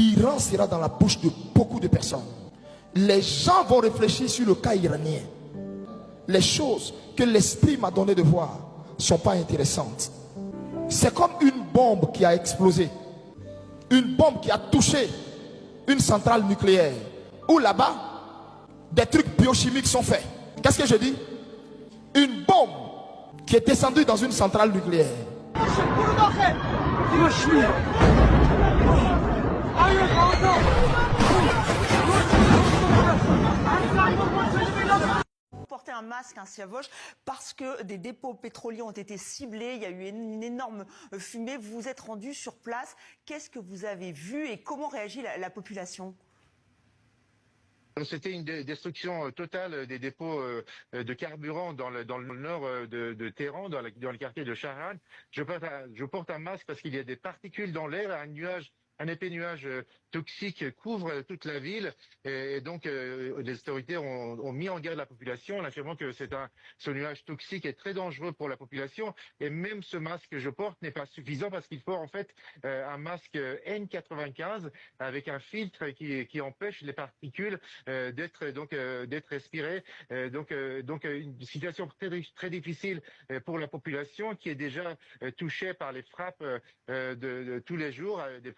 L'Iran sera dans la bouche de beaucoup de personnes. Les gens vont réfléchir sur le cas iranien. Les choses que l'esprit m'a donné de voir ne sont pas intéressantes. C'est comme une bombe qui a explosé. Une bombe qui a touché une centrale nucléaire. Où là-bas, des trucs biochimiques sont faits. Qu'est-ce que je dis? Une bombe qui est descendue dans une centrale nucléaire. Porter un masque, un siège, parce que des dépôts pétroliers ont été ciblés, il y a eu une énorme fumée. Vous vous êtes rendu sur place. Qu'est-ce que vous avez vu et comment réagit la population? C'était une destruction totale des dépôts de carburant dans le nord de Téhéran, dans le quartier de Shahran. Je porte un masque parce qu'il y a des particules dans l'air, un épais nuage toxique couvre toute la ville et donc les autorités ont mis en garde la population en affirmant que ce nuage toxique est très dangereux pour la population et même ce masque que je porte n'est pas suffisant parce qu'il faut en fait un masque N95 avec un filtre qui empêche les particules d'être respirées. Donc une situation très difficile pour la population qui est déjà touchée par les frappes de tous les jours, des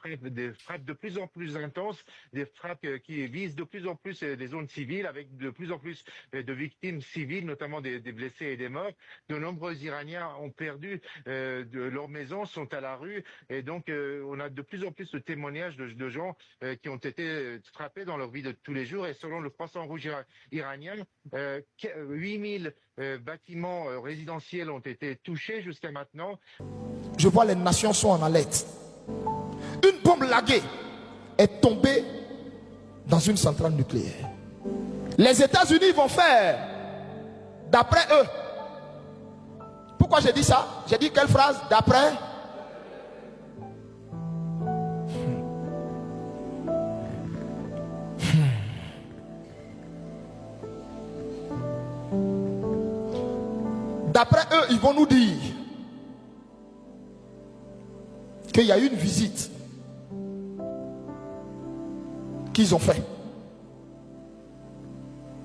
frappes de plus en plus intenses, des frappes qui visent de plus en plus les zones civiles, avec de plus en plus de victimes civiles, notamment des blessés et des morts. De nombreux Iraniens ont perdu de leur maison, sont à la rue, et donc on a de plus en plus de témoignages de gens qui ont été frappés dans leur vie de tous les jours. Et selon le Croissant Rouge iranien, 8000 bâtiments résidentiels ont été touchés jusqu'à maintenant. Je vois les nations sont en alerte. Une bombe laguée est tombée dans une centrale nucléaire. Les États-Unis vont faire, d'après eux. Pourquoi j'ai dit ça? J'ai dit quelle phrase? D'après. D'après eux, ils vont nous dire qu'il y a eu une visite qu'ils ont fait.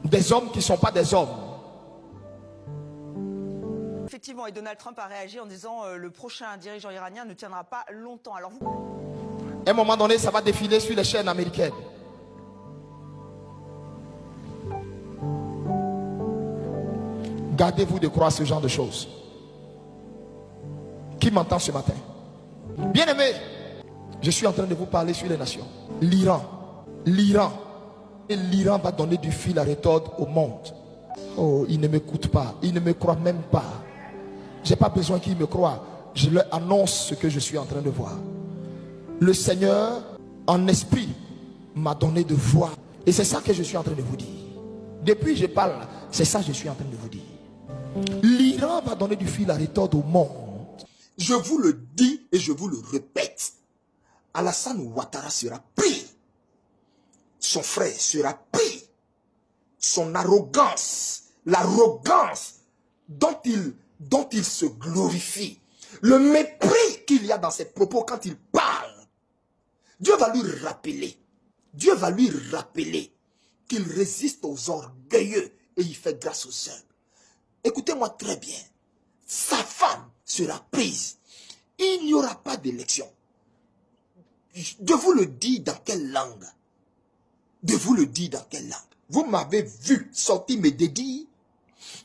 Des hommes qui ne sont pas des hommes. Effectivement, et Donald Trump a réagi en disant le prochain dirigeant iranien ne tiendra pas longtemps. Alors vous... À un moment donné, ça va défiler sur les chaînes américaines. Gardez-vous de croire ce genre de choses. Qui m'entend ce matin? Bien-aimé, je suis en train de vous parler sur les nations. L'Iran. Et l'Iran va donner du fil à retordre au monde. Oh, il ne m'écoute pas. Il ne me croit même pas. Je n'ai pas besoin qu'il me croie. Je leur annonce ce que je suis en train de voir. Le Seigneur, en esprit, m'a donné de voir. Et c'est ça que je suis en train de vous dire. Depuis que je parle, c'est ça que je suis en train de vous dire. L'Iran va donner du fil à retordre au monde. Je vous le dis et je vous le répète. Alassane Ouattara sera pris. Son frère sera pris. Son arrogance, l'arrogance dont il se glorifie, le mépris qu'il y a dans ses propos quand il parle, Dieu va lui rappeler qu'il résiste aux orgueilleux et il fait grâce aux humbles. Écoutez-moi très bien, sa femme sera prise. Il n'y aura pas d'élection. Je vous le dis dans quelle langue? Vous m'avez vu sortir mes dédits.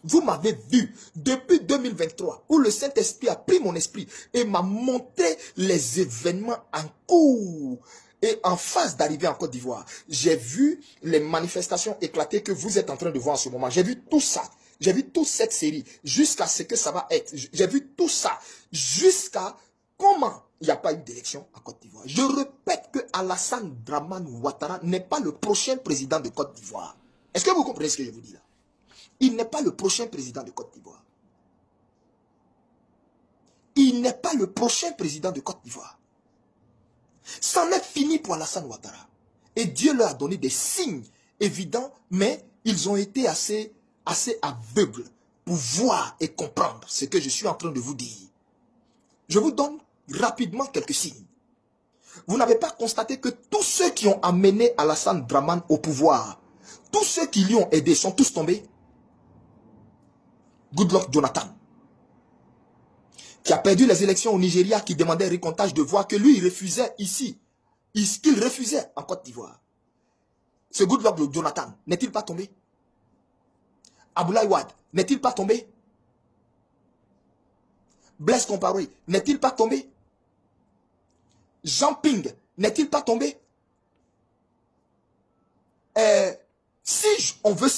Vous m'avez vu depuis 2023 où le Saint-Esprit a pris mon esprit et m'a montré les événements en cours et en phase d'arrivée en Côte d'Ivoire. J'ai vu les manifestations éclater que vous êtes en train de voir en ce moment. J'ai vu tout ça. J'ai vu toute cette série jusqu'à ce que ça va être. J'ai vu tout ça jusqu'à comment il n'y a pas eu d'élection en Côte d'Ivoire. Je répète que Alassane Dramane Ouattara n'est pas le prochain président de Côte d'Ivoire. Est-ce que vous comprenez ce que je vous dis là? Il n'est pas le prochain président de Côte d'Ivoire. C'en est fini pour Alassane Ouattara. Et Dieu leur a donné des signes évidents, mais ils ont été assez aveugles pour voir et comprendre ce que je suis en train de vous dire. Je vous donne rapidement quelques signes. Vous n'avez pas constaté que tous ceux qui ont amené Alassane Dramane au pouvoir, tous ceux qui lui ont aidé sont tous tombés? Goodluck Jonathan, qui a perdu les élections au Nigeria, qui demandait récomptage de voix, que lui, il refusait ici, qu'il refusait en Côte d'Ivoire. Ce Goodluck Jonathan, n'est-il pas tombé? Abdoulaye Wade, n'est-il pas tombé? Blaise Compaoré, n'est-il pas tombé? Jean Ping, n'est-il pas tombé? Si on veut